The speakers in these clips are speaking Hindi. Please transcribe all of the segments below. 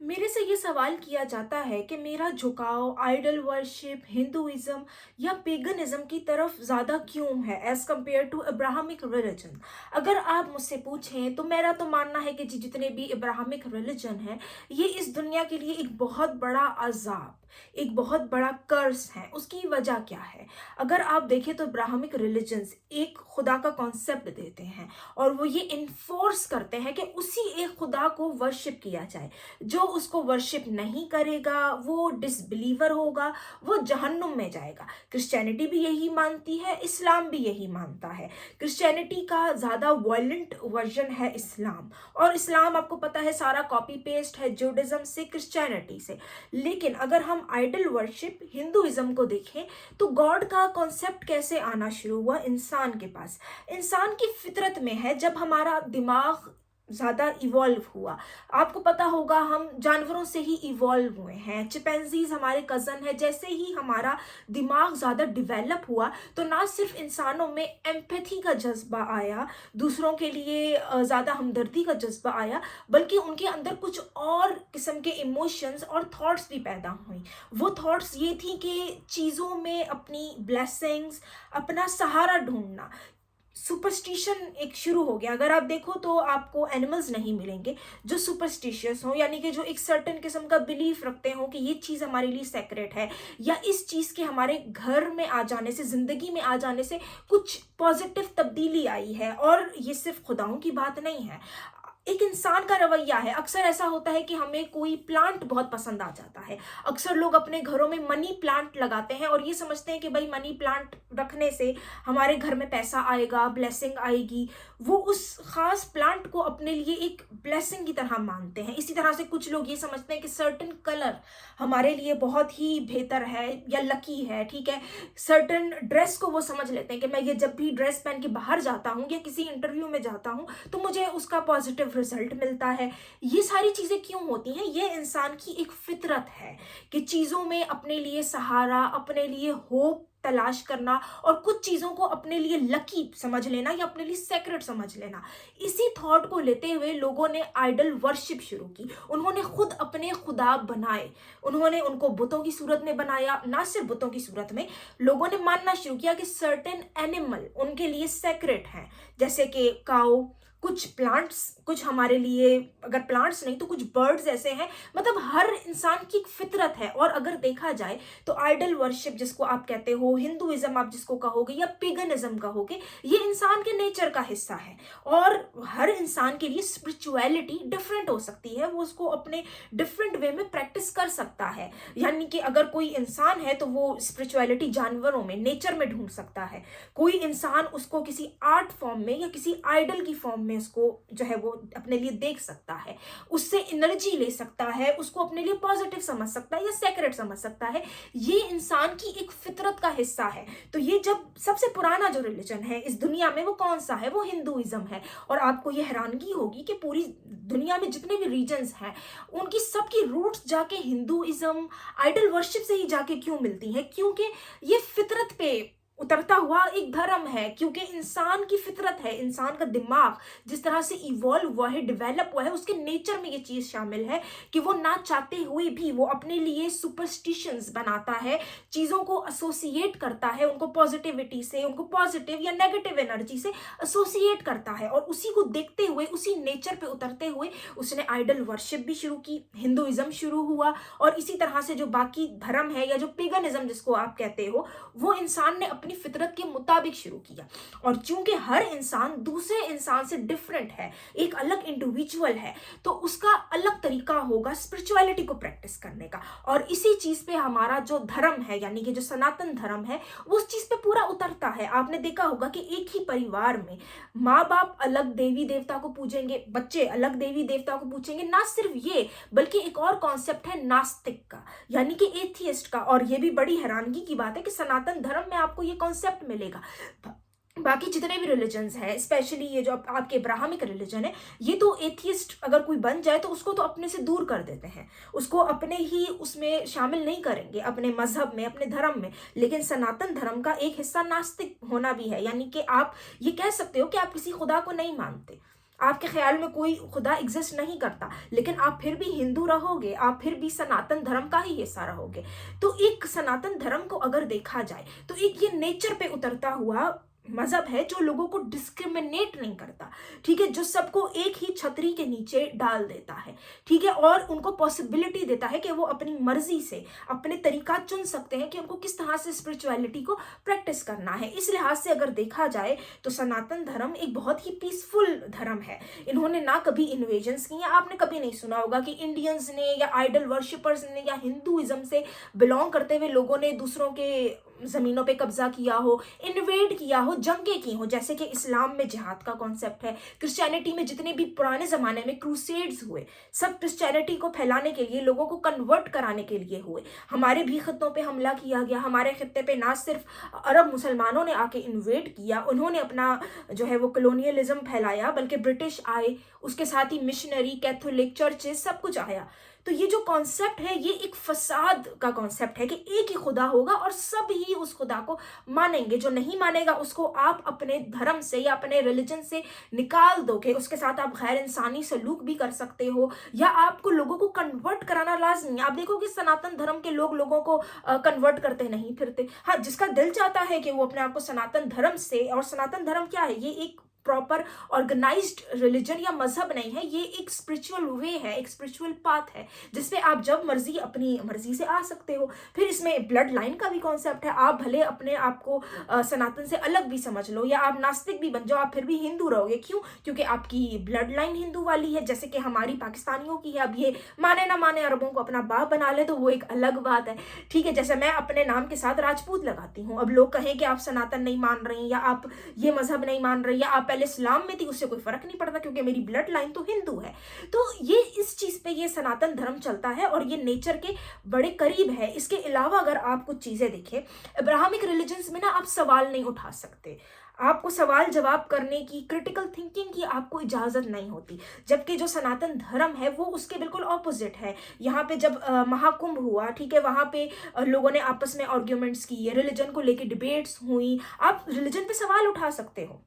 मेरे से ये सवाल किया जाता है कि मेरा झुकाव आइडल वर्शिप, हिंदुइज्म या पेगनिज्म की तरफ ज़्यादा क्यों है as compare to Abrahamic religion. अगर आप मुझसे पूछें तो मेरा तो मानना है कि जितने भी अब्राहमिक रिलीजन हैं, ये इस दुनिया के लिए एक बहुत बड़ा अज़ाब, एक बहुत बड़ा कर्स है। उसकी वजह क्या है? अगर आप देखें तो अब्राहमिक रिलीजन्स एक खुदा का कॉन्सेप्ट देते हैं और वो ये इन्फोर्स करते हैं कि उसी एक खुदा को वर्शिप किया जाए। जो उसको वर्शिप नहीं करेगा वो डिसबिलीवर होगा, वो जहन्नुम में जाएगा। क्रिश्चियनिटी भी यही मानती है, इस्लाम भी यही मानता है। क्रिश्चियनिटी का ज़्यादा वायलेंट वर्जन है इस्लाम, और इस्लाम आपको पता है सारा कॉपी पेस्ट है जूडिज्म से, क्रिश्चियनिटी से। लेकिन अगर हम आइडल वर्शिप हिंदुइज्म को देखें तो गॉड का कॉन्सेप्ट कैसे आना शुरू हुआ इंसान के पास। इंसान की फितरत में है, जब हमारा दिमाग ज़्यादा इवॉल्व हुआ। आपको पता होगा हम जानवरों से ही इवॉल्व हुए हैं, चिंपैंजीज हमारे कज़न है। जैसे ही हमारा दिमाग ज़्यादा डिवेलप हुआ तो ना सिर्फ इंसानों में एम्पैथी का जज्बा आया, दूसरों के लिए ज़्यादा हमदर्दी का जज्बा आया, बल्कि उनके अंदर कुछ और किस्म के इमोशंस और थॉट्स भी पैदा हुई। वो थॉट्स ये थी कि चीज़ों में अपनी ब्लेसिंग्स, अपना सहारा ढूंढना। सुपरस्टिशन एक शुरू हो गया। अगर आप देखो तो आपको एनिमल्स नहीं मिलेंगे जो सुपरस्टिशियस हो, यानी कि जो एक सर्टेन किस्म का बिलीफ रखते हो कि ये चीज़ हमारे लिए सेक्रेट है, या इस चीज़ के हमारे घर में आ जाने से, ज़िंदगी में आ जाने से कुछ पॉजिटिव तब्दीली आई है। और ये सिर्फ खुदाओं की बात नहीं है, एक इंसान का रवैया है। अक्सर ऐसा होता है कि हमें कोई प्लांट बहुत पसंद आ जाता है। अक्सर लोग अपने घरों में मनी प्लांट लगाते हैं और ये समझते हैं कि भाई मनी प्लांट रखने से हमारे घर में पैसा आएगा, ब्लेसिंग आएगी। वो उस खास प्लांट को अपने लिए एक ब्लेसिंग की तरह मानते हैं। इसी तरह से कुछ लोग ये समझते हैं कि सर्टेन कलर हमारे लिए बहुत ही बेहतर है या लकी है, ठीक है। सर्टेन ड्रेस को वो समझ लेते हैं कि मैं ये जब भी ड्रेस पहन के बाहर जाता हूँ या किसी इंटरव्यू में जाता हूँ तो मुझे उसका पॉजिटिव रिजल्ट मिलता है। ये सारी चीज़ें क्यों होती हैं? ये इंसान की एक फितरत है कि चीज़ों में अपने लिए सहारा, अपने लिए होप तलाश करना, और कुछ चीज़ों को अपने लिए लकी समझ लेना या अपने लिए सेक्रेट समझ लेना। इसी थॉट को लेते हुए लोगों ने आइडल वर्शिप शुरू की। उन्होंने खुद अपने खुदा बनाए, उन्होंने उनको बुतों की सूरत में बनाया। ना सिर्फ बुतों की सूरत में, लोगों ने मानना शुरू किया कि सर्टेन एनिमल उनके लिए सेक्रेट हैं, जैसे कि काऊ, कुछ प्लांट्स, कुछ हमारे लिए, अगर प्लांट्स नहीं तो कुछ बर्ड्स ऐसे हैं। मतलब हर इंसान की एक फितरत है। और अगर देखा जाए तो आइडल वर्शिप जिसको आप कहते हो, हिंदुइज्म आप जिसको कहोगे या पेगनिज्म कहोगे, ये इंसान के नेचर का हिस्सा है। और हर इंसान के लिए स्पिरिचुअलिटी डिफरेंट हो सकती है, वो उसको अपने डिफरेंट वे में प्रैक्टिस कर सकता है। यानी कि अगर कोई इंसान है तो वो स्पिरिचुअलिटी जानवरों में, नेचर में ढूंढ सकता है। कोई इंसान उसको किसी आर्ट फॉर्म में या किसी आइडल की फॉर्म में उसको जो है वो अपने लिए देख सकता है, उससे एनर्जी ले सकता है, उसको अपने लिए पॉजिटिव समझ सकता है या सेक्रेट समझ सकता है। ये इंसान की एक फितरत का हिस्सा है। तो ये जब सबसे पुराना जो रिलीजन है इस दुनिया में वो कौन सा है? वो हिंदुइज्म है। और आपको ये हैरानगी होगी कि पूरी दुनिया में जितने भी रीजन्स हैं उनकी सबकी रूट्स जाके हिंदुइज्म, आइडल वर्शिप से ही जाके क्यों मिलती हैं? क्योंकि ये फितरत पे उतरता हुआ एक धर्म है। क्योंकि इंसान की फितरत है, इंसान का दिमाग जिस तरह से इवॉल्व हुआ है, डेवलप हुआ है, उसके नेचर में ये चीज शामिल है कि वो ना चाहते हुए भी वो अपने लिए सुपरस्टिशंस बनाता है, चीजों को एसोसिएट करता है, उनको पॉजिटिविटी से, उनको पॉजिटिव या नेगेटिव एनर्जी से एसोसिएट करता है। और उसी को देखते हुए, उसी नेचर पे उतरते हुए उसने आइडल वर्शिप भी शुरू की, हिंदुइज्म शुरू हुआ। और इसी तरह से जो बाकी धर्म है या जो पेगनिज्म जिसको आप कहते हो, वो इंसान ने अपनी फितरत के मुताबिक शुरू किया। और चूंकि हर इंसान दूसरे इंसान से डिफरेंट है, एक अलग इंडिविजुअल है, तो उसका अलग तरीका होगा स्पिरिचुअलिटी को प्रैक्टिस करने का। और इसी चीज पे हमारा जो धर्म है, यानी कि जो सनातन धर्म है, वो उस चीज पे पूरा उतरता है। आपने देखा होगा कि एक ही परिवार में माँ बाप अलग देवी देवता को पूजेंगे, बच्चे अलग देवी देवता को पूजेंगे। ना सिर्फ ये, बल्कि एक और कॉन्सेप्ट है नास्तिक का, यानी कि एथियस्ट का। और ये भी बड़ी हैरानगी की बात है कि सनातन धर्म में आपको ये कॉन्सेप्ट मिलेगा। बाकी जितने भी रिलीजन्स हैं, स्पेशली ये जो आपके अब्राहमिक रिलीजन है, ये तो एथियस्ट अगर कोई बन जाए तो उसको तो अपने से दूर कर देते हैं, उसको अपने ही उसमें शामिल नहीं करेंगे, अपने मजहब में, अपने धर्म में। लेकिन सनातन धर्म का एक हिस्सा नास्तिक होना भी है, यानी कि आप ये कह सकते हो कि आप किसी खुदा को नहीं मानते, आपके ख्याल में कोई खुदा एग्जिस्ट नहीं करता, लेकिन आप फिर भी हिंदू रहोगे, आप फिर भी सनातन धर्म का ही हिस्सा रहोगे। तो एक सनातन धर्म को अगर देखा जाए तो एक ये नेचर पे उतरता हुआ मजहब है जो लोगों को डिस्क्रिमिनेट नहीं करता, ठीक है, जो सबको एक ही छतरी के नीचे डाल देता है, ठीक है, और उनको पॉसिबिलिटी देता है कि वो अपनी मर्जी से अपने तरीका चुन सकते हैं कि उनको किस तरह से स्पिरिचुअलिटी को प्रैक्टिस करना है। इस लिहाज से अगर देखा जाए तो सनातन धर्म एक बहुत ही पीसफुल धर्म है। इन्होंने ना कभी इन्वेजन्स किए, आपने कभी नहीं सुना होगा कि इंडियंस ने या आइडल वर्शिपर्स ने या हिंदुइज्म से बिलोंग करते हुए लोगों ने दूसरों के जमीनों पे कब्जा किया हो, इन्वेड किया हो, जंगें की हो, जैसे कि इस्लाम में जिहाद का कॉन्सेप्ट है, क्रिश्चियनिटी में जितने भी पुराने जमाने में क्रूसेड्स हुए सब क्रिश्चियनिटी को फैलाने के लिए, लोगों को कन्वर्ट कराने के लिए हुए। हमारे भी खित्तों पे हमला किया गया, हमारे खित्ते पे ना सिर्फ अरब मुसलमानों ने आके इन्वेड किया, उन्होंने अपना जो है वो कॉलोनियलिज्म फैलाया, बल्कि ब्रिटिश आए, उसके साथ ही मिशनरी, कैथोलिक, चर्चेस, सब कुछ आया। तो ये जो कॉन्सेप्ट है ये एक फसाद का कॉन्सेप्ट है कि एक ही खुदा होगा और सब ही उस खुदा को मानेंगे। जो नहीं मानेगा उसको आप अपने धर्म से या अपने रिलीजन से निकाल दोगे, उसके साथ आप गैर इंसानी सलूक भी कर सकते हो, या आपको लोगों को कन्वर्ट कराना लाजमी है। आप देखोगे सनातन धर्म के लोग लोगों को कन्वर्ट करते नहीं फिरते। हाँ, जिसका दिल चाहता है कि वो अपने आप को सनातन धर्म से, और सनातन धर्म क्या है, ये एक प्रॉपर ऑर्गेनाइज्ड रिलीजन या मजहब नहीं है, ये एक स्पिरिचुअल वे है, एक स्पिरिचुअल पाथ है जिसपे आप जब मर्जी अपनी मर्जी से आ सकते हो। फिर इसमें ब्लड लाइन का भी कॉन्सेप्ट है। आप भले अपने आप को सनातन से अलग भी समझ लो या आप नास्तिक भी बन जाओ, आप फिर भी हिंदू रहोगे। क्यों? क्योंकि आपकी ब्लड लाइन हिंदू वाली है, जैसे कि हमारी पाकिस्तानियों की है। अब ये माने ना माने, अरबों को अपना बाप बना ले तो वो एक अलग बात है, ठीक है। जैसे मैं अपने नाम के साथ राजपूत लगाती हूँ, अब लोग कहें कि आप सनातन नहीं मान रही या आप ये मजहब नहीं मान रही या आप पहले इस्लाम में थी, उससे कोई फर्क नहीं पड़ता क्योंकि मेरी ब्लड लाइन तो हिंदू है। तो ये इस चीज पे ये सनातन धर्म चलता है और ये नेचर के बड़े करीब है। इसके अलावा अगर आप कुछ चीजें देखें, अब्राहमिक रिलीजन्स में ना आप सवाल नहीं उठा सकते, आपको सवाल जवाब करने की, क्रिटिकल थिंकिंग की आपको इजाजत नहीं होती। जबकि जो सनातन धर्म है वो उसके बिल्कुल ऑपोजिट है। यहाँ पे जब महाकुंभ हुआ, ठीक है, वहां पे लोगों ने आपस में आर्ग्यूमेंट्स किए, रिलीजन को लेके डिबेट्स हुई। आप रिलीजन पे सवाल उठा सकते हो,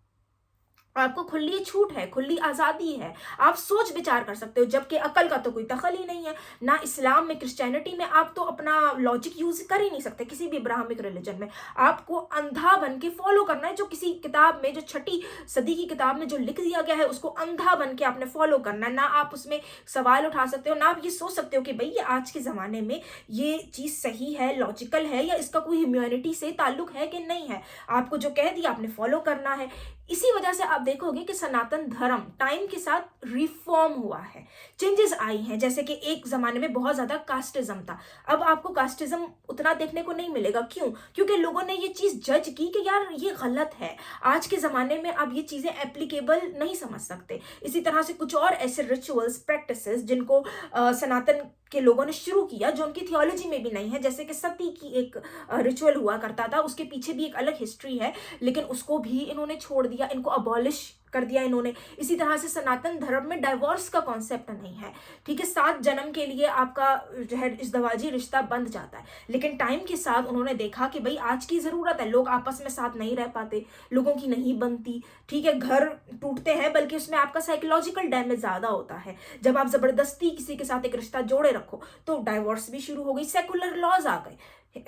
आपको खुली छूट है, खुली आज़ादी है, आप सोच विचार कर सकते हो। जबकि अकल का तो कोई दखल ही नहीं है, ना इस्लाम में, क्रिश्चियनिटी में आप तो अपना लॉजिक यूज कर ही नहीं सकते। किसी भी ब्राह्मिक रिलीजन में आपको अंधा बन के फॉलो करना है, जो किसी किताब में, जो 6ठी सदी की किताब में जो लिख दिया गया है उसको अंधा बन के आपने फॉलो करना है। ना आप उसमें सवाल उठा सकते हो, ना आप ये सोच सकते हो कि भाई ये आज के ज़माने में ये चीज़ सही है, लॉजिकल है, या इसका कोई ह्यूमैनिटी से ताल्लुक है कि नहीं है। आपको जो कह दिया आपने फॉलो करना है। इसी वजह से आप देखोगे कि सनातन धर्म टाइम के साथ रिफॉर्म हुआ है, चेंजेस आई हैं। जैसे कि एक जमाने में बहुत ज्यादा कास्टिज्म था, अब आपको कास्टिज्म उतना देखने को नहीं मिलेगा। क्यों? क्योंकि लोगों ने ये चीज जज की कि यार ये गलत है, आज के जमाने में आप ये चीजें एप्लीकेबल नहीं समझ सकते। इसी तरह से कुछ और ऐसे रिचुअल्स, प्रैक्टिसेस जिनको सनातन के लोगों ने शुरू किया, जो उनकी थियोलॉजी में भी नहीं है, जैसे कि सती की एक रिचुअल हुआ करता था, उसके पीछे भी एक अलग हिस्ट्री है, लेकिन उसको भी इन्होंने छोड़ दिया, इनको अबॉलिश कर दिया इन्होंने। इसी तरह से सनातन धर्म में डाइवोर्स का कॉन्सेप्ट नहीं है, ठीक है, 7 जन्म के लिए आपका जो है इज़्दवाजी रिश्ता बंध जाता है। लेकिन टाइम के साथ उन्होंने देखा कि भाई आज की ज़रूरत है, लोग आपस में साथ नहीं रह पाते, लोगों की नहीं बनती, ठीक है, घर टूटते हैं, बल्कि उसमें आपका साइकोलॉजिकल डैमेज ज़्यादा होता है। जब आप ज़बरदस्ती किसी के साथ एक रिश्ता जोड़े रखो तो डाइवोर्स भी शुरू हो गई, सेकुलर लॉज आ गए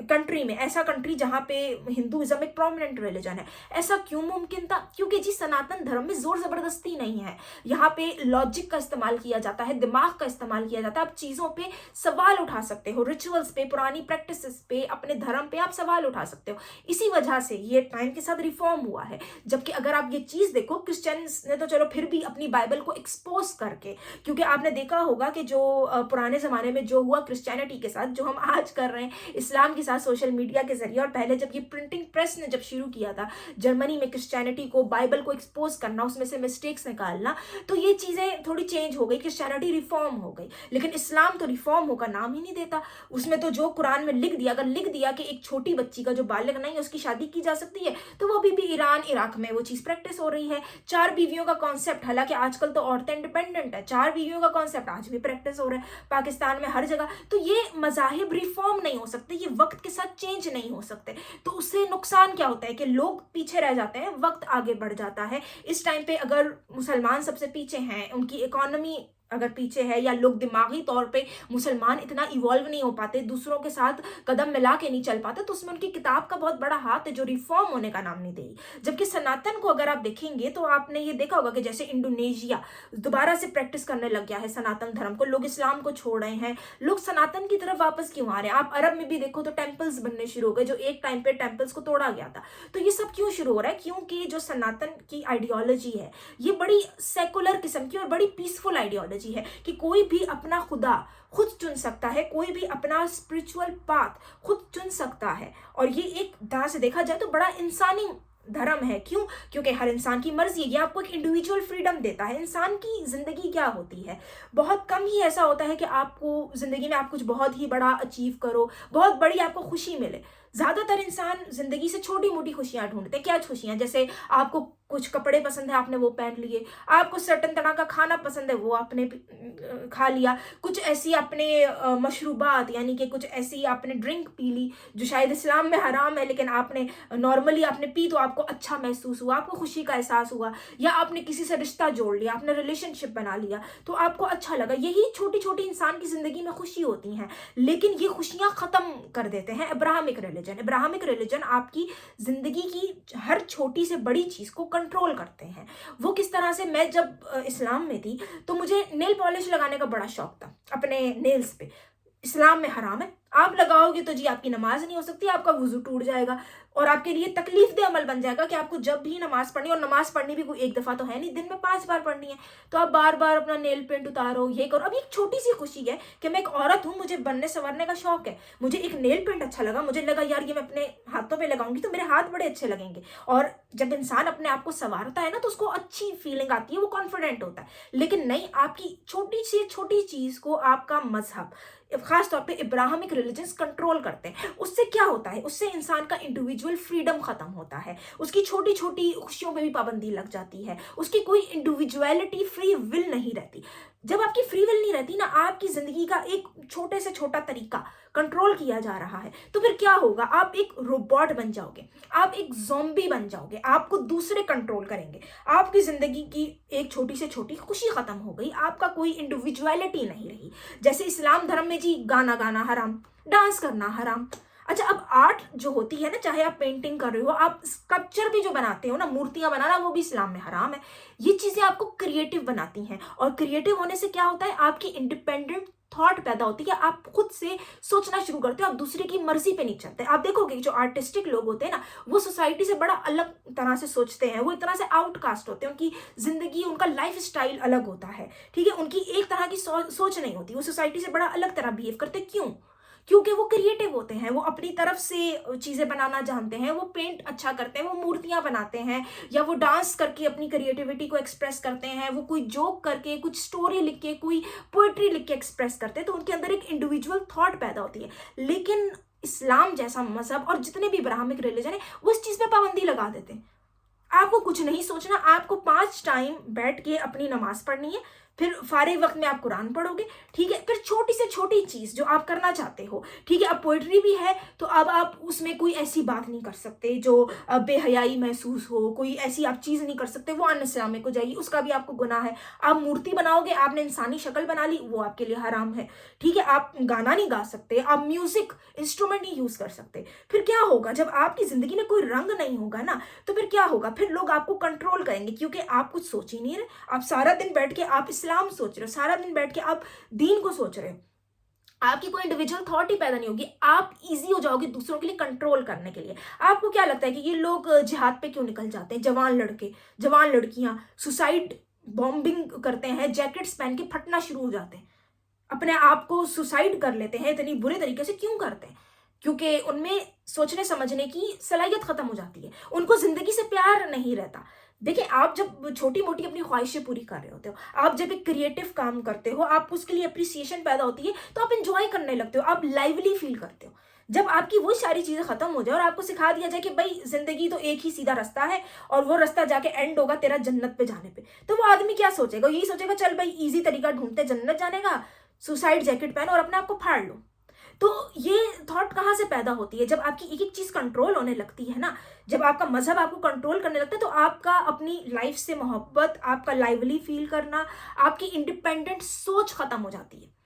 कंट्री में। ऐसा कंट्री जहां पे हिंदुइज्म एक प्रोमिनेंट रिलीजन है। ऐसा क्यों मुमकिन था? क्योंकि जी सनातन धर्म में जोर जबरदस्ती नहीं है, यहाँ पे लॉजिक का इस्तेमाल किया जाता है, दिमाग का इस्तेमाल किया जाता है। आप चीजों पे सवाल उठा सकते हो, रिचुअल्स पे, पुरानी प्रैक्टिसेस पे, अपने धर्म पे आप सवाल उठा सकते हो। इसी वजह से ये टाइम के साथ रिफॉर्म हुआ है। जबकि अगर आप ये चीज देखो, क्रिश्चियंस ने तो चलो फिर भी अपनी बाइबल को एक्सपोज करके, क्योंकि आपने देखा होगा कि जो पुराने जमाने में जो हुआ क्रिश्चियनिटी के साथ, जो हम आज कर रहे हैं इस्लाम के साथ सोशल मीडिया के जरिए, और पहले जब ये प्रिंटिंग प्रेस ने जब शुरू किया था जर्मनी में क्रिश्चियनिटी को, बाइबल को एक्सपोज करना, उसमें से मिस्टेक्स निकालना, तो ये चीजें थोड़ी चेंज हो गई, क्रिश्चियनिटी रिफॉर्म हो गई। लेकिन इस्लाम तो रिफॉर्म होकर नाम ही नहीं देता। उसमें तो जो कुरान में लिख दिया, अगर लिख दिया कि एक छोटी बच्ची का जो बालिग नहीं है उसकी शादी की जा सकती है, तो वो अभी भी ईरान, इराक में वो चीज प्रैक्टिस हो रही है। 4 बीवियों का कॉन्सेप्ट, हालांकि आजकल तो औरतें इंडिपेंडेंट है, 4 बीवियों का कॉन्सेप्ट आज भी प्रैक्टिस हो रहा है पाकिस्तान में हर जगह। तो ये मजाहिब रिफॉर्म नहीं हो सकते, ये वक्त वक्त के साथ चेंज नहीं हो सकते। तो उससे नुकसान क्या होता है कि लोग पीछे रह जाते हैं, वक्त आगे बढ़ जाता है। इस टाइम पे अगर मुसलमान सबसे पीछे हैं, उनकी इकोनॉमी अगर पीछे है, या लोग दिमागी तौर पे मुसलमान इतना इवॉल्व नहीं हो पाते, दूसरों के साथ कदम मिला के नहीं चल पाते, तो उसमें उनकी किताब का बहुत बड़ा हाथ है जो रिफॉर्म होने का नाम नहीं देगी। जबकि सनातन को अगर आप देखेंगे तो आपने ये देखा होगा कि जैसे इंडोनेशिया दोबारा से प्रैक्टिस करने लग गया है सनातन धर्म को, लोग इस्लाम को छोड़ रहे हैं, लोग सनातन की तरफ वापस क्यों आ रहे हैं। आप अरब में भी देखो तो टेम्पल्स बनने शुरू हो गए, जो एक टाइम पे टेम्पल्स को तोड़ा गया था। तो ये सब क्यों शुरू हो रहा है? क्योंकि जो सनातन की आइडियोलॉजी है ये बड़ी सेकुलर किस्म की और बड़ी पीसफुल आइडियोलॉजी है कि कोई भी अपना खुदा खुद चुन सकता है, कोई भी अपना स्पिरिचुअल पाथ खुद चुन सकता है। और ये एक तरह से देखा जाए तो बड़ा इंसानी धर्म है। क्यों? क्योंकि हर इंसान की मर्जी है, ये आपको एक इंडिविजुअल फ्रीडम देता है। इंसान की जिंदगी क्या होती है, बहुत कम ही ऐसा होता है कि आपको जिंदगी में आप कुछ बहुत ही बड़ा अचीव करो, बहुत बड़ी आपको खुशी मिले। ज्यादातर इंसान जिंदगी से छोटी मोटी खुशियां ढूंढते हैं। क्या खुशियां? जैसे आपको कुछ कपड़े पसंद है, आपने वो पहन लिए, आपको सर्टन तरह का खाना पसंद है, वो आपने खा लिया, कुछ ऐसी आपने मशरूबात यानी कि कुछ ऐसी आपने ड्रिंक पी ली जो शायद इस्लाम में हराम है, लेकिन आपने नॉर्मली आपने पी तो आपको अच्छा महसूस हुआ, आपको खुशी का एहसास हुआ। या आपने किसी से रिश्ता जोड़ लिया, आपने रिलेशनशिप बना लिया तो आपको अच्छा लगा। यही छोटी छोटी इंसान की जिंदगी में खुशी होती हैं, लेकिन ये खुशियां खत्म कर देते हैं अब्राहमिक रिलीजन। अब्राहमिक रिलीजन आपकी जिंदगी की हर छोटी से बड़ी चीज को कंट्रोल करते हैं। वो किस तरह से, मैं जब इस्लाम में थी तो मुझे नेल पॉलिश लगाने का बड़ा शौक था अपने नेल्स पे। इस्लाम में हराम है, आप लगाओगे तो जी आपकी नमाज नहीं हो सकती, आपका वुजू टूट जाएगा और आपके लिए तकलीफ दे अमल बन जाएगा कि आपको जब भी नमाज पढ़नी, और नमाज पढ़नी भी कोई एक दफा तो है नहीं, दिन में 5 बार पढ़नी है, तो आप बार बार अपना नेल पेंट उतारो, ये करो। अब एक छोटी सी खुशी है कि मैं एक औरत हूँ, मुझे बनने संवरने का शौक है, मुझे एक नेल पेंट अच्छा लगा, मुझे लगा यार ये मैं अपने हाथों पे लगाऊंगी तो मेरे हाथ बड़े अच्छे लगेंगे। और जब इंसान अपने आप को संवारता है ना तो उसको अच्छी फीलिंग आती है, वो कॉन्फिडेंट होता है। लेकिन नहीं, आपकी छोटी से छोटी चीज को आपका मजहब, खास तौर पे इब्राहिमिक रिलीजन्स कंट्रोल करते हैं। उससे क्या होता है? उससे इंसान का इंडिविजुअल फ्रीडम खत्म होता है, उसकी छोटी छोटी खुशियों में भी पाबंदी लग जाती है, उसकी कोई इंडिविजुअलिटी, फ्री विल नहीं रहती। जब आपकी फ्री विल नहीं रहती ना, आपकी जिंदगी का एक छोटे से छोटा तरीका कंट्रोल किया जा रहा है, तो फिर क्या होगा? आप एक रोबोट बन जाओगे, आप एक ज़ॉम्बी बन जाओगे, आपको दूसरे कंट्रोल करेंगे, आपकी जिंदगी की एक छोटी से छोटी खुशी खत्म हो गई, आपका कोई इंडिविजुअलिटी नहीं रही। जैसे इस्लाम धर्म में जी गाना गाना हराम, डांस करना हराम। अच्छा, अब आर्ट जो होती है ना, चाहे आप पेंटिंग कर रहे हो, आप स्कल्पचर भी जो बनाते हो ना, मूर्तियां बनाना, वो भी इस्लाम में हराम है। ये चीजें आपको क्रिएटिव बनाती हैं, और क्रिएटिव होने से क्या होता है? आपकी इंडिपेंडेंट थॉट पैदा होती है, आप खुद से सोचना शुरू करते हो, आप दूसरे की मर्जी पे नहीं चलते। आप देखोगे जो आर्टिस्टिक लोग होते हैं ना, वो सोसाइटी से बड़ा अलग तरह से सोचते हैं, वो एक तरह से आउटकास्ट होते हैं, उनकी जिंदगी, उनका लाइफ स्टाइल अलग होता है, ठीक है, उनकी एक तरह की सोच नहीं होती, वो सोसाइटी से बड़ा अलग तरह बिहेव करते। क्यों? क्योंकि वो क्रिएटिव होते हैं, वो अपनी तरफ से चीजें बनाना जानते हैं, वो पेंट अच्छा करते हैं, वो मूर्तियां बनाते हैं, या वो डांस करके अपनी क्रिएटिविटी को एक्सप्रेस करते हैं, वो कोई जोक करके, कुछ स्टोरी लिख के, कोई पोएट्री लिख के एक्सप्रेस करते हैं। तो उनके अंदर एक इंडिविजुअल थॉट पैदा होती है। लेकिन इस्लाम जैसा मजहब और जितने भी ब्राह्मिक रिलीजन है, वो इस चीज पे पाबंदी लगा देते हैं। आपको कुछ नहीं सोचना, आपको 5 टाइम बैठ के अपनी नमाज पढ़नी है, फिर फारिग वक्त में आप कुरान पढ़ोगे, ठीक है। फिर छोटी से छोटी चीज जो आप करना चाहते हो, ठीक है, अब पोइट्री भी है तो अब आप उसमें कोई ऐसी बात नहीं कर सकते जो बेहयाई महसूस हो, कोई ऐसी आप चीज नहीं कर सकते, वो अनइस्लामिक हो जाएगी, उसका भी आपको गुनाह है। आप मूर्ति बनाओगे, आपने इंसानी शक्ल बना ली, वो आपके लिए हराम है, ठीक है। आप गाना नहीं गा सकते, आप म्यूजिक इंस्ट्रूमेंट नहीं यूज कर सकते। फिर क्या होगा? जब आपकी जिंदगी में कोई रंग नहीं होगा ना, तो फिर क्या होगा? फिर लोग आपको कंट्रोल करेंगे, क्योंकि आप कुछ सोच ही नहीं रहे। आप सारा दिन बैठ के आप इस्लाम सोच रहे हो, सारा दिन बैठ के आप दीन को सोच रहे हो, आपकी कोई इंडिविजुअल थॉट ही पैदा नहीं होगी। आप इजी हो जाओगे दूसरों के लिए कंट्रोल करने के लिए। आपको क्या लगता है कि ये लोग जिहाद पे क्यों निकल जाते हैं? जवान लड़के, जवान लड़कियां सुसाइड बॉम्बिंग करते हैं, जैकेट्स पहन के फटना शुरू हो जाते हैं, अपने आप को सुसाइड कर लेते हैं, इतनी बुरे तरीके से क्यों करते हैं? क्योंकि उनमें सोचने समझने की सलाहियत खत्म हो जाती है, उनको जिंदगी से प्यार नहीं रहता। देखिए, आप जब छोटी मोटी अपनी ख्वाहिशें पूरी कर रहे होते हो, आप जब एक क्रिएटिव काम करते हो, आप उसके लिए अप्रिसिएशन पैदा होती है, तो आप इंजॉय करने लगते हो, आप लाइवली फील करते हो। जब आपकी वो सारी चीजें खत्म हो जाए और आपको सिखा दिया जाए कि भाई जिंदगी तो एक ही सीधा रास्ता है और वो रास्ता जाके एंड होगा तेरा जन्नत पे जाने पे, तो वो आदमी क्या सोचेगा? यही सोचेगा चल भाई इजी तरीका ढूंढते जन्नत जाने का, सुसाइड जैकेट पहनो और अपने आप को फाड़ लो। तो ये थॉट कहाँ से पैदा होती है? जब आपकी एक एक चीज कंट्रोल होने लगती है ना, जब आपका मजहब आपको कंट्रोल करने लगता है, तो आपका अपनी लाइफ से मोहब्बत, आपका लाइवली फील करना, आपकी इंडिपेंडेंट सोच खत्म हो जाती है।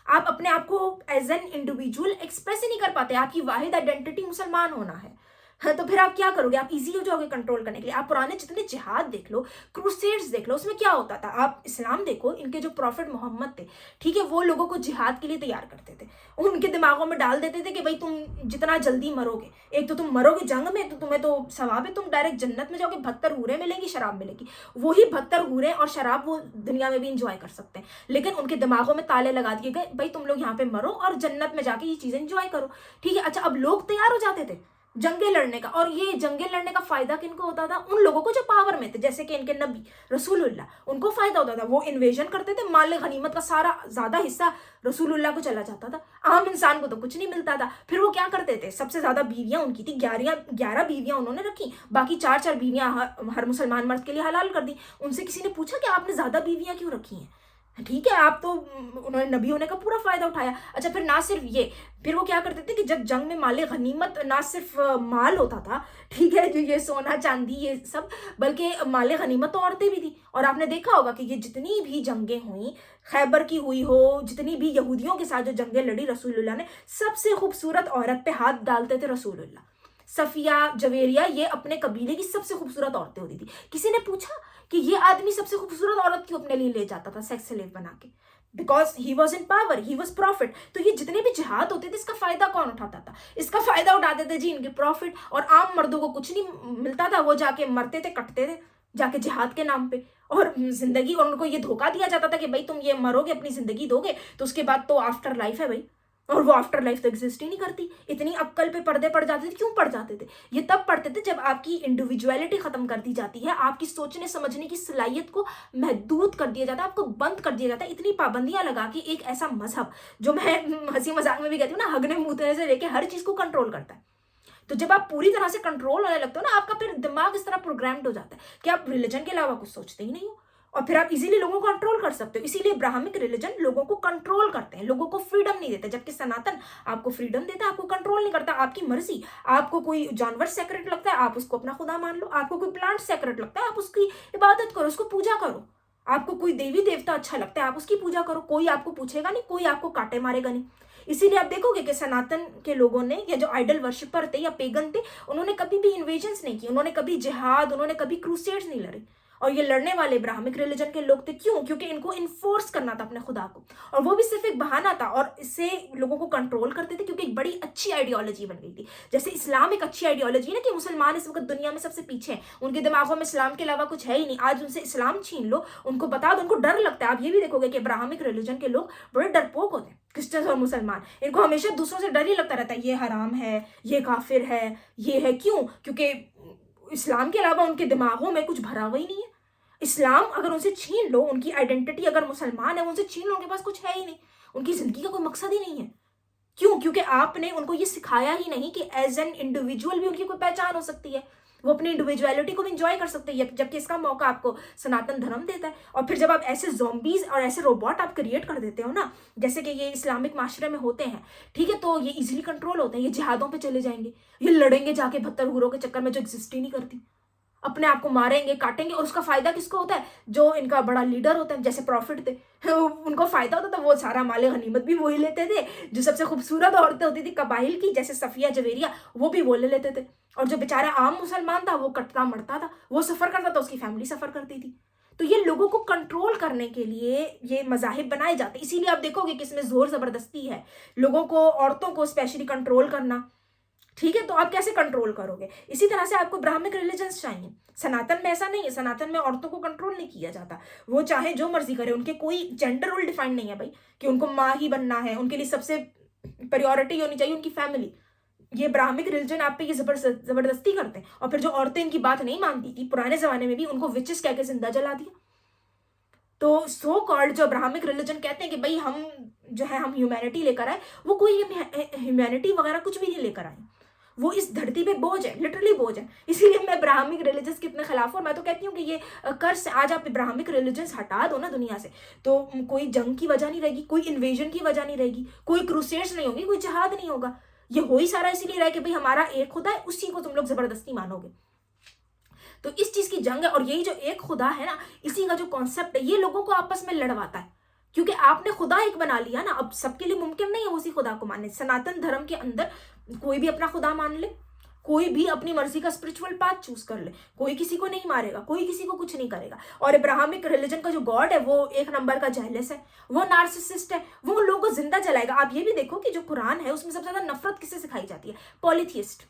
आप अपने आप को एज एन इंडिविजुअल एक्सप्रेस ही नहीं कर पाते। आपकी वाहिद आइडेंटिटी मुसलमान होना है। हाँ, तो फिर आप क्या करोगे? आप इजी हो जाओगे कंट्रोल करने के लिए। आप पुराने जितने जिहाद देख लो, क्रूसेड्स देख लो, उसमें क्या होता था? आप इस्लाम देखो, इनके जो प्रॉफिट मोहम्मद थे, ठीक है, वो लोगों को जिहाद के लिए तैयार करते थे। उनके दिमागों में डाल देते थे कि भाई तुम जितना जल्दी मरोगे, एक तो तुम मरोगे जंग में, तो तुम्हें तो सवाब है, तुम डायरेक्ट जन्नत में जाओगे, 72 हूरें मिलेंगी, शराब मिलेगी। वही 72 हूरें और शराब वो दुनिया में भी इंजॉय कर सकते हैं, लेकिन उनके दिमागों में ताले लगा दिए गए, भाई तुम लोग यहाँ पे मरो और जन्नत में जाके ये चीजें इंजॉय करो। ठीक है, अच्छा, अब लोग तैयार हो जाते थे जंगे लड़ने का, और ये जंगे लड़ने का फायदा किनको होता था? उन लोगों को जो पावर में थे, जैसे कि इनके नबी रसूलुल्लाह, उनको फायदा होता था। वो इन्वेजन करते थे, माल गनीमत का सारा ज्यादा हिस्सा रसूलुल्लाह को चला जाता था, आम इंसान को तो कुछ नहीं मिलता था। फिर वो क्या करते थे? सबसे ज्यादा बीवियां उनकी थी, 11 बीवियां उन्होंने रखी, बाकी 4 बीवियां हर मुसलमान मर्द के लिए हलाल कर दी। उनसे किसी ने पूछा कि आपने ज्यादा बीवियां क्यों रखी हैं? ठीक है, आप तो उन्होंने नबी होने का पूरा फायदा उठाया। अच्छा, फिर ना सिर्फ ये, फिर वो क्या करते थे कि जब जंग में माले गनीमत ना सिर्फ माल होता था, ठीक है, जो ये सोना चांदी ये सब, बल्कि माले गनीमत तो औरतें भी थी। और आपने देखा होगा कि ये जितनी भी जंगें हुई, खैबर की हुई हो, जितनी भी यहूदियों के साथ जो जंगें लड़ी रसूलुल्लाह ने, सबसे खूबसूरत औरत पे हाथ डालते थे रसूलुल्लाह। सफिया, जवेरिया, ये अपने कबीले की सबसे खूबसूरत औरतें होती थी। किसी ने पूछा कि ये आदमी सबसे खूबसूरत औरत क्यों अपने लिए ले जाता था सेक्स स्लेव बना के? Because he was in power, he was profit. तो ये जितने भी जिहाद होते थे, इसका फायदा कौन उठाता था? इसका फायदा उठाते थे जी इनके प्रॉफिट। और आम मर्दों को कुछ नहीं मिलता था, वो जाके मरते थे, कटते थे जाके जिहाद के नाम पे। और जिंदगी, और उनको ये धोखा दिया जाता था कि भाई तुम ये मरोगे, अपनी जिंदगी दोगे, तो उसके बाद तो आफ्टर लाइफ है भाई। और वो आफ्टर लाइफ तो एग्जिस्ट ही नहीं करती। इतनी अक्कल पे पर्दे पड़ जाते थे। क्यों पड़ जाते थे? ये तब पड़ते थे जब आपकी इंडिविजुअलिटी खत्म कर दी जाती है, आपकी सोचने समझने की सलाहियत को महदूद कर दिया जाता है, आपको बंद कर दिया जाता है। इतनी पाबंदियां लगा के एक ऐसा मजहब, जो मैं हंसी मजाक में भी कहती हूँ ना, हगने मूतने से लेके हर चीज को कंट्रोल करता है। तो जब आप पूरी तरह से कंट्रोल होने लगते हो ना, आपका फिर दिमाग इस तरह प्रोग्राम्ड हो जाता है कि आप रिलीजन के अलावा कुछ सोचते ही नहीं हो, और फिर आप इजीली लोगों को कंट्रोल कर सकते हो। इसीलिए ब्राह्मिक रिलीजन लोगों को कंट्रोल करते हैं, लोगों को फ्रीडम नहीं देते, जबकि सनातन आपको फ्रीडम देता है, आपको कंट्रोल नहीं करता, आपकी मर्जी। आपको कोई जानवर सेक्रेट लगता है, आप उसको अपना खुदा मान लो। आपको कोई प्लांट सेक्रेट लगता है, आप उसकी इबादत करो, उसको पूजा करो। आपको कोई देवी देवता अच्छा लगता है, आप उसकी पूजा करो। कोई आपको पूछेगा नहीं, कोई आपको काटे मारेगा नहीं। इसीलिए आप देखोगे कि सनातन के लोगों ने, या जो आइडल वर्शिपर थे या पेगन थे, उन्होंने कभी भी इन्वेजन्स नहीं की, उन्होंने कभी जिहाद, उन्होंने कभी क्रूसेड्स नहीं लड़े। और ये लड़ने वाले ब्राह्मिक रिलीजन के लोग थे। क्यों? क्योंकि इनको इन्फोर्स करना था अपने खुदा को, और वो भी सिर्फ एक बहाना था, और इससे लोगों को कंट्रोल करते थे, क्योंकि एक बड़ी अच्छी आइडियोलॉजी बन गई थी। जैसे इस्लाम एक अच्छी आइडियोलॉजी है ना, कि मुसलमान इस वक्त दुनिया में सबसे पीछे हैं, उनके दिमागों में इस्लाम के अलावा कुछ है ही नहीं। आज उनसे इस्लाम छीन लो, उनको बता दो, उनको डर लगता है। आप ये भी देखोगे कि ब्राह्मिक रिलीजन के लोग बड़े डरपोक होते हैं, क्रिश्चियन और मुसलमान। इनको हमेशा दूसरों से डर ही लगता रहता है, ये हराम है, ये काफिर है, ये है। क्यों? क्योंकि इस्लाम के अलावा उनके दिमागों में कुछ भरा हुआ ही नहीं है। इस्लाम अगर उनसे छीन लो, उनकी आइडेंटिटी अगर मुसलमान है, उनसे छीन लो, उनके पास कुछ है ही नहीं, उनकी जिंदगी का कोई मकसद ही नहीं है। क्यों? क्योंकि आपने उनको ये सिखाया ही नहीं कि एज एन इंडिविजुअल भी उनकी कोई पहचान हो सकती है, वो अपनी इंडिविजुअलिटी को भी इंजॉय कर सकते हैं, जबकि इसका मौका आपको सनातन धर्म देता है। और फिर जब आप ऐसे ज़ॉम्बीज और ऐसे रोबोट आप क्रिएट कर देते हो ना, जैसे कि ये इस्लामिक माशरे में होते हैं, ठीक है, तो ये इजीली कंट्रोल होते हैं, ये जिहादों पे चले जाएंगे, ये लड़ेंगे जाके 72 हूरों के चक्कर में जो एग्जिस्ट ही नहीं करती, अपने आप को मारेंगे, काटेंगे। और उसका फायदा किसको होता है? जो इनका बड़ा लीडर होता है, जैसे प्रॉफिट थे, उनको फायदा होता था, वो सारा माले गनीमत भी वही लेते थे। जो सबसे खूबसूरत औरतें होती थी कबाइल की, जैसे सफिया, जवेरिया, वो भी वो ले लेते थे। और जो बेचारा आम मुसलमान था, वो कटता मरता था, वो सफर करता था, उसकी फैमिली सफर करती थी। तो ये लोगों को कंट्रोल करने के लिए ये मजाहिब बनाए जाते। इसीलिए आप देखोगे कि इसमें जोर जबरदस्ती है, लोगों को, औरतों को स्पेशली कंट्रोल करना। ठीक है, तो आप कैसे कंट्रोल करोगे? इसी तरह से आपको ब्राह्मिक रिलीजन्स चाहिए। सनातन में ऐसा नहीं है, सनातन में औरतों को कंट्रोल नहीं किया जाता, वो चाहे जो मर्जी करे, उनके कोई जेंडर रोल डिफाइन नहीं है भाई, कि उनको माँ ही बनना है, उनके लिए सबसे प्रायोरिटी होनी चाहिए उनकी फैमिली। ये ब्राह्मिक रिलीजन आप पे ये जबरदस्ती करते हैं। और फिर जो औरतें इनकी बात नहीं मानती थी पुराने जमाने में भी, उनको विचेस कह के जिंदा जला दिया। तो सो कॉल्ड जो ब्राह्मिक रिलीजन कहते हैं कि भाई हम जो है हम ह्यूमैनिटी लेकर आए, वो कोई ह्यूमैनिटी वगैरह कुछ भी नहीं लेकर आए। वो इस धरती पे बोझ है, लिटरली बोझ है। इसीलिए मैं ब्राह्मिक रिलीजन्स के इतने खिलाफ हूँ और मैं तो कहती हूँ कि ये कर्स है। आज आप ब्राह्मिक रिलीजन्स हटा दो ना दुनिया से, तो कोई जंग की वजह नहीं रहेगी, कोई इन्वेजन की वजह नहीं रहेगी, कोई क्रूसेड्स नहीं होगी, कोई जिहाद नहीं होगा। ये हो ही सारा इसीलिए रहा है कि भाई हमारा एक खुदा है, उसी को तुम लोग जबरदस्ती मानोगे। तो इस चीज की जंग है, और यही जो एक खुदा है ना, इसी का जो कॉन्सेप्ट है, ये लोगों को आपस में लड़वाता है। क्योंकि आपने खुदा एक बना लिया ना, अब सबके लिए मुमकिन नहीं है उसी खुदा को मानने। सनातन धर्म के अंदर कोई भी अपना खुदा मान ले, कोई भी अपनी मर्जी का स्पिरिचुअल पाथ चूज कर ले, कोई किसी को नहीं मारेगा, कोई किसी को कुछ नहीं करेगा। और इब्राहिमिक रिलीजन का जो गॉड है वो एक नंबर का जेलस है, वो नार्सिसिस्ट है, वो लोगों को जिंदा जलाएगा। आप ये भी देखो कि जो कुरान है उसमें सबसे ज्यादा नफरत किससे सिखाई जाती है? पॉलीथियस्ट,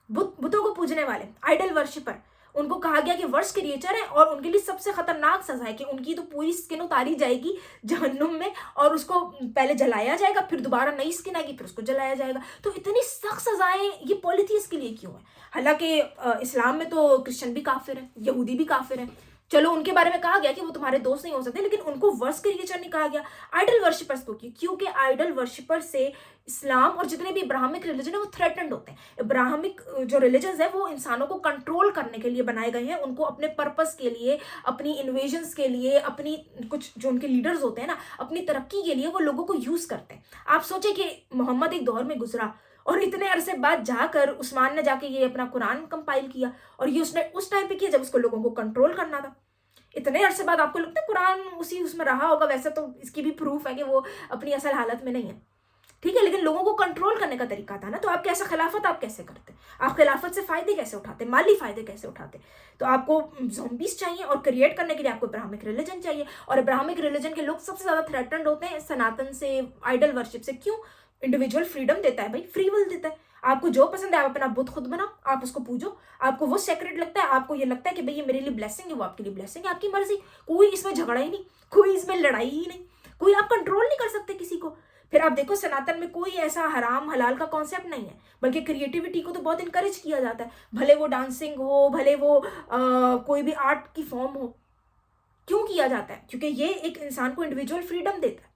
बुतों को पूजने वाले, आइडल वर्शिपर। उनको कहा गया कि वर्ष क्रिएचर है, और उनके लिए सबसे खतरनाक सजा है कि उनकी तो पूरी स्किन उतारी जाएगी जहन्नुम में, और उसको पहले जलाया जाएगा, फिर दोबारा नई स्किन आएगी, फिर उसको जलाया जाएगा। तो इतनी सख्त सजाएं ये पॉलिथियस के लिए क्यों है? हालांकि इस्लाम में तो क्रिश्चियन भी काफिर है, यहूदी भी काफिर है, चलो उनके बारे में कहा गया कि वो तुम्हारे दोस्त नहीं हो सकते, लेकिन उनको वर्ष क्रिएचर नहीं कहा गया। आइडल वर्शिपर्स को क्यों? क्योंकि आइडल वर्शिपर से इस्लाम और जितने भी इब्राहिमिक रिलीजन है वो थ्रेटेंड होते हैं। इब्राहिमिक जो रिलीजन है वो इंसानों को कंट्रोल करने के लिए बनाए गए हैं, उनको अपने पर्पस के लिए, अपनी इन्वेजन्स के लिए, अपनी कुछ जो उनके लीडर्स होते हैं ना, अपनी तरक्की के लिए वो लोगों को यूज करते हैं। आप सोचे कि मोहम्मद एक दौर में गुजरा और इतने अरसे बाद जाकर उस्मान ने जाके ये अपना कुरान कंपाइल किया, और ये उसने उस टाइम पे किया जब उसको लोगों को कंट्रोल करना था। इतने अरसे बाद आपको लगता है कुरान उसी उसमें रहा होगा? वैसे तो इसकी भी प्रूफ है कि वो अपनी असल हालत में नहीं है, ठीक है, लेकिन लोगों को कंट्रोल करने का तरीका था ना। तो आप कैसा खिलाफत आप कैसे करते? आप खिलाफत से फायदे कैसे उठाते? माली फायदे कैसे उठाते? तो आपको ज़ॉम्बीज चाहिए, और क्रिएट करने के लिए आपको इब्राहिमिक रिलीजन चाहिए। और इब्राहिमिक रिलीजन के लोग सबसे ज्यादा थ्रेटन्ड होते हैं सनातन से, आइडल वर्शिप से। क्यों? इंडिविजुअल फ्रीडम देता है भाई, फ्री विल देता है। आपको जो पसंद है आप अपना बुत खुद बनाओ, आप उसको पूजो, आपको वो सेक्रेट लगता है, आपको ये लगता है कि भाई ये मेरे लिए ब्लेसिंग है, वो आपके लिए ब्लेसिंग है, आपकी मर्जी। कोई इसमें झगड़ा ही नहीं, कोई इसमें लड़ाई ही नहीं, कोई आप कंट्रोल नहीं कर सकते किसी को। फिर आप देखो सनातन में कोई ऐसा हराम हलाल का कॉन्सेप्ट नहीं है, बल्कि क्रिएटिविटी को तो बहुत इनकरेज किया जाता है। भले वो डांसिंग हो, भले वो कोई भी आर्ट की फॉर्म हो। क्यों किया जाता है? क्योंकि ये एक इंसान को इंडिविजुअल फ्रीडम देता है,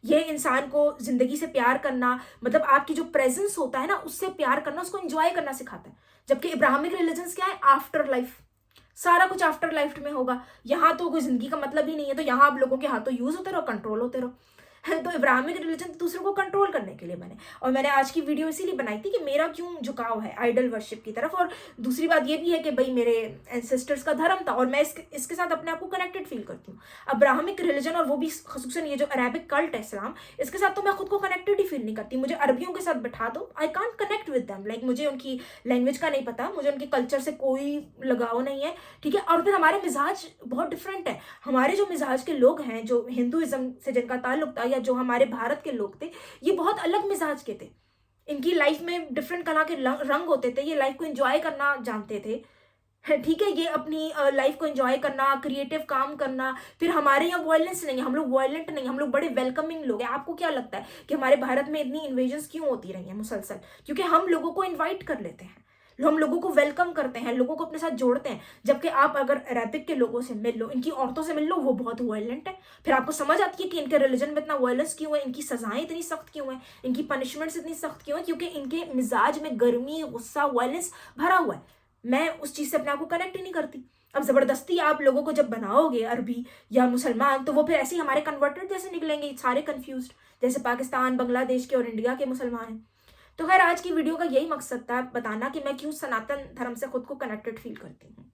ये इंसान को जिंदगी से प्यार करना, मतलब आपकी जो प्रेजेंस होता है ना उससे प्यार करना, उसको एंजॉय करना सिखाता है। जबकि इब्राहिमिक रिलीजन्स क्या है? आफ्टर लाइफ, सारा कुछ आफ्टर लाइफ में होगा। यहाँ तो कोई जिंदगी का मतलब ही नहीं है, तो यहाँ आप लोगों के हाथों यूज होते रहो, कंट्रोल होते रहो। तो इब्राहिमिक रिलीजन दूसरों को कंट्रोल करने के लिए बने। और मैंने आज की वीडियो इसीलिए बनाई थी कि मेरा क्यों झुकाव है आइडल वर्शिप की तरफ। और दूसरी बात ये भी है कि भाई मेरे एंसेस्टर्स का धर्म था, और मैं इसके साथ अपने आप को कनेक्टेड फील करती हूँ। अब्राहमिक रिलीजन, और वो भी खसूसन ये जो अरेबिक कल्ट है इस्लाम, इसके साथ तो मैं खुद को कनेक्टेड ही फील नहीं करती। मुझे अरबियों के साथ बैठा दो, I can't connect with them. Like मुझे उनकी लैंग्वेज का नहीं पता, मुझे उनके कल्चर से कोई लगाव नहीं है, ठीक है। और फिर हमारे मिजाज बहुत डिफरेंट है। हमारे जो मिजाज के लोग हैं, जो हिंदुइज्म से जिनका ताल्लुक था, या जो हमारे भारत के लोग थे, ये बहुत अलग मिजाज के थे। इनकी लाइफ में डिफरेंट कलर के रंग होते थे, ये लाइफ को एंजॉय करना जानते थे, ठीक है। ये अपनी लाइफ को एंजॉय करना, क्रिएटिव काम करना। फिर हमारे यहाँ वायलेंस नहीं है, हम लोग वायलेंट नहीं, हम लोग बड़े वेलकमिंग लोग हैं। आपको क्या लगता है कि हमारे भारत में इतनी इन्वेजन्स क्यों होती रही हैं मुसलसल? क्योंकि हम लोगों को इन्वाइट कर लेते हैं, हम लोगों को वेलकम करते हैं, लोगों को अपने साथ जोड़ते हैं। जबकि आप अगर अरेबिक के लोगों से मिल लो, इनकी औरतों से मिल लो, वो बहुत वायलेंट है। फिर आपको समझ आती है कि इनके रिलीजन में इतना वायलेंस क्यों है, इनकी सजाएं इतनी सख्त क्यों है, इनकी पनिशमेंट्स इतनी सख्त क्यों है। क्योंकि इनके मिजाज में गर्मी, गुस्सा, वायलेंस भरा हुआ है। मैं उस चीज से अपने आप को कनेक्ट ही नहीं करती। अब जबरदस्ती आप लोगों को जब बनाओगे अरबी या मुसलमान, तो वो फिर ऐसे ही हमारे कन्वर्टेड जैसे निकलेंगे, सारे कंफ्यूज्ड, जैसे पाकिस्तान, बांग्लादेश के और इंडिया के मुसलमान हैं। तो खैर आज की वीडियो का यही मकसद था, बताना कि मैं क्यों सनातन धर्म से खुद को कनेक्टेड फील करती हूँ।